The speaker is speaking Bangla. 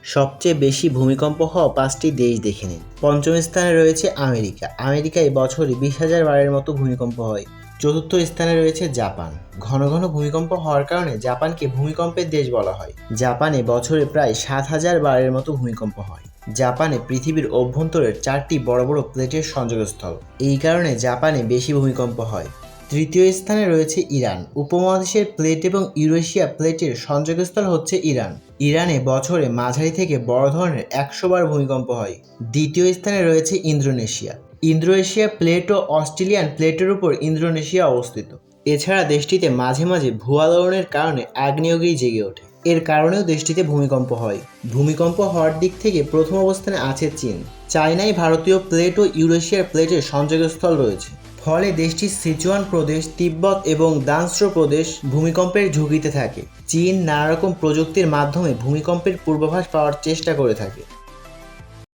সবচেয়ে বেশি ভূমিকম্প হওয়া 5টি দেশ দেখে নিন। পঞ্চম স্থানে রয়েছে আমেরিকা। আমেরিকায় বছরে 20,000 বারের মতো ভূমিকম্প হয়। চতুর্থ স্থানে রয়েছে জাপান। ঘন ঘন ভূমিকম্প হওয়ার কারণে জাপানকে ভূমিকম্পের দেশ বলা হয়। জাপানে বছরে প্রায় 7,000 বারের মতো ভূমিকম্প হয়। জাপানে পৃথিবীর অভ্যন্তরের 4টি বড় বড় প্লেটের সংযোগস্থল। এই কারণে জাপানে বেশি ভূমিকম্প হয়। তৃতীয় স্থানে রয়েছে ইরান। উপমহাদেশের প্লেট এবং ইউরেশিয়া প্লেটের সংযোগস্থল হচ্ছে ইরান। ইরানে বছরে মাঝারি থেকে বড় ধরনের 100 বার ভূমিকম্প হয়। দ্বিতীয় স্থানে রয়েছে ইন্দোনেশিয়া। ইন্দোনেশিয়া প্লেট ও অস্ট্রেলিয়ান প্লেটের উপর ইন্দোনেশিয়া অবস্থিত। এছাড়া দেশটিতে মাঝে মাঝে ভূয়া দোলনের কারণে আগ্নেয়গিরি জেগে ওঠে। এর কারণেও দেশটিতে ভূমিকম্প হয়। ভূমিকম্প হওয়ার দিক থেকে প্রথম অবস্থানে আছে চীন। চায়নায় ভারতীয় প্লেট ও ইউরেশিয়ার প্লেটের সংযোগস্থল রয়েছে। ফলে দেশটির সিচুয়ান প্রদেশ, তিব্বত এবং দানস্র প্রদেশ ভূমিকম্পের ঝুঁকিতে থাকে। চীন নানা রকম প্রযুক্তির মাধ্যমে ভূমিকম্পের পূর্বাভাস পাওয়ার চেষ্টা করে থাকে।